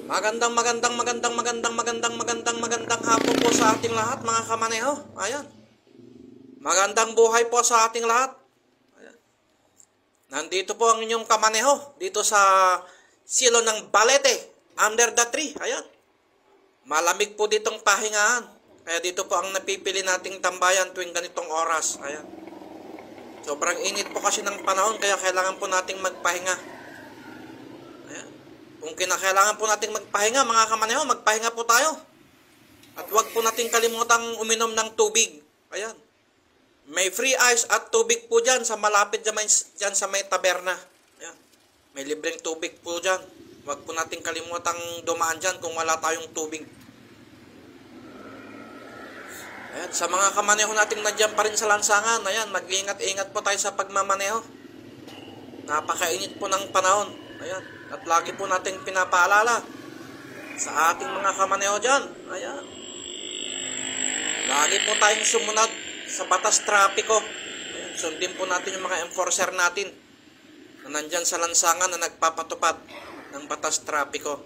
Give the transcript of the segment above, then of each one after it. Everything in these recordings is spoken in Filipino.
Magandang hapon po sa ating lahat, mga kamaneho. Ayan. Magandang buhay po sa ating lahat. Ayan. Nandito po ang inyong kamaneho dito sa silo ng Balete, under the tree. Ayan. Malamig po ditong pahingahan. Kaya dito po ang napipili nating tambayan tuwing ganitong oras. Ayan. Sobrang init po kasi ng panahon kaya kailangan po nating magpahinga. Ayan. Kung kinakailangan po nating magpahinga, mga kamaneho, magpahinga po tayo. At huwag po nating kalimutang uminom ng tubig. Ayan. May free ice at tubig po dyan sa malapit dyan sa may taberna. Ayan. May libreng tubig po dyan. Huwag po nating kalimutang dumaan dyan kung wala tayong tubig. Ayan. Sa mga kamaneho nating nandiyan pa rin sa lansangan, ayan, mag-iingat-ingat po tayo sa pagmamaneho. Napakainit po ng panahon. Ayan. At lagi po nating pinapaalala sa ating mga kamaneho dyan. Ayan. Lagi po tayong sumunod sa batas trapiko. Ayan. Sundin po natin yung mga enforcer natin na nandyan sa lansangan na nagpapatupad ng batas trapiko.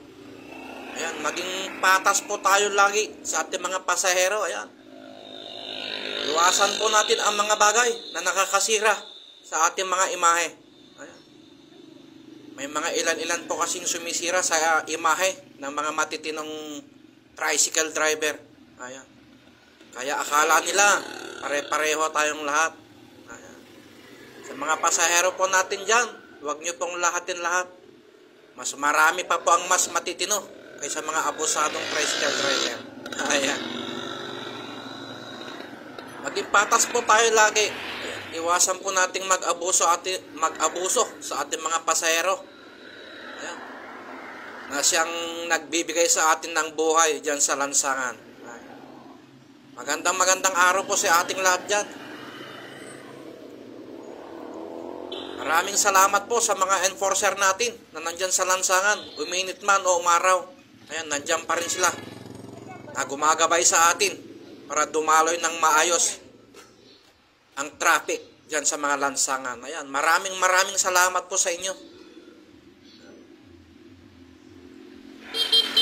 Ayan. Maging patas po tayo lagi sa ating mga pasahero. Ayan. Iwasan po natin ang mga bagay na nakakasira sa ating mga imahe. Ayan. May mga ilan-ilan po kasing sumisira sa imahe ng mga matitinong tricycle driver. Ayan. Kaya akala nila pare-pareho tayong lahat. Ayan. Sa mga pasahero po natin dyan, huwag nyo pong lahatin lahat. Mas marami pa po ang mas matitino kaysa mga abusadong tricycle driver. Ayan. Maging patas po tayo lagi. Iwasan po nating mag-abuso sa ating mga pasahero. Ayan. Na siyang nagbibigay sa atin ng buhay dyan sa lansangan. Ayan. Magandang araw po sa ating lahat dyan. Maraming salamat po sa mga enforcer natin na nandyan sa lansangan. Uminit man o umaraw. Ayan, nandyan pa rin sila. Na gumagabay sa atin para dumaloy ng maayos ang traffic dyan sa mga lansangan. Ayan, maraming salamat po sa inyo.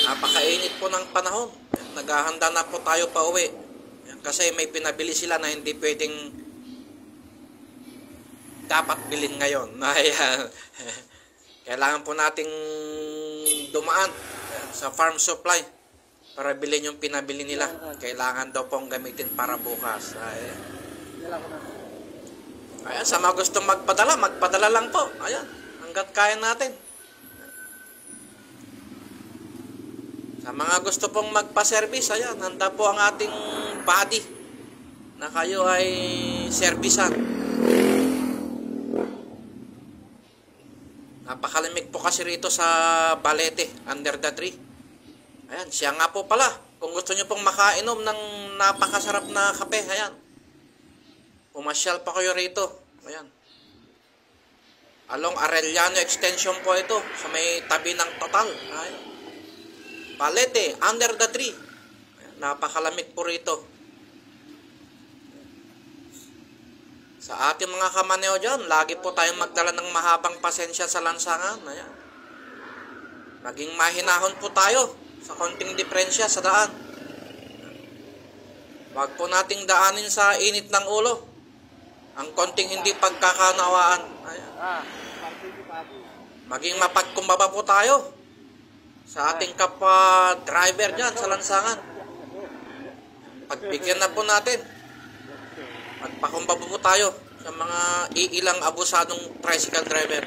Napakainit po ng panahon. Ayan, naghahanda na po tayo pa uwi. Ayan, kasi may pinabili sila na hindi pwedeng dapat bilhin ngayon. Ayan. Kailangan po nating dumaan sa farm supply para bilhin yung pinabili nila. Kailangan daw pong gamitin para bukas. Ayan, sa mga gustong magpadala lang po. Ayan, hanggat kaya natin. Sa mga gusto pong magpa-service, ayan, handa po ang ating body na kayo ay servisan. Napakalamig po kasi rito sa Balete, under the tree. Ayan, siya nga po pala. Kung gusto nyo pong makainom ng napakasarap na kape, ayan. Pumasyal pa kayo rito. Ayan. Along Arellano Extension po ito, sa may tabi ng Total. Ayan. Balete, under the tree. Ayan, napakalamig po rito. Sa ating mga kamaneho dyan, lagi po tayong magdala ng mahabang pasensya sa lansangan. Ayan. Maging mahinahon po tayo sa konting diferensya sa daan. Huwag po nating daanin sa init ng ulo ang konting hindi pagkakanawaan. Ayan. Maging mapagkumbaba po tayo sa ating kapwa driver dyan sa lansangan. Pagbigyan na po natin. Magpakumbaba po tayo sa mga iilang abusadong tricycle driver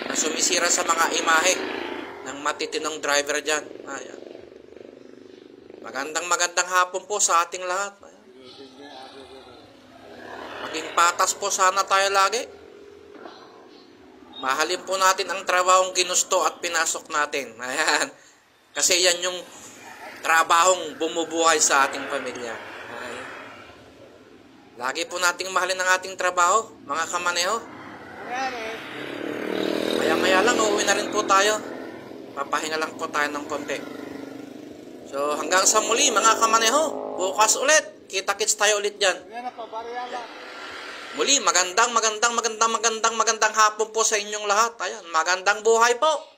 na sumisira sa mga imahe ng matitinong driver dyan. Ayan. Magandang hapon po sa ating lahat. Ayan. Maging patas po sana tayo lagi. Mahalin po natin ang trabahong ginusto at pinasok natin. Ayan. Kasi yan yung trabahong bumubuhay sa ating pamilya. Ayan. Lagi po nating mahalin ang ating trabaho, mga kamaneho. Maya lang, uuwi na rin po tayo. Papahinga lang po tayo ng konti. So, hanggang sa muli, mga kamaneho. Bukas ulit. Kita-kits tayo ulit dyan. Muli, magandang hapon po sa inyong lahat. Ayan, magandang buhay po.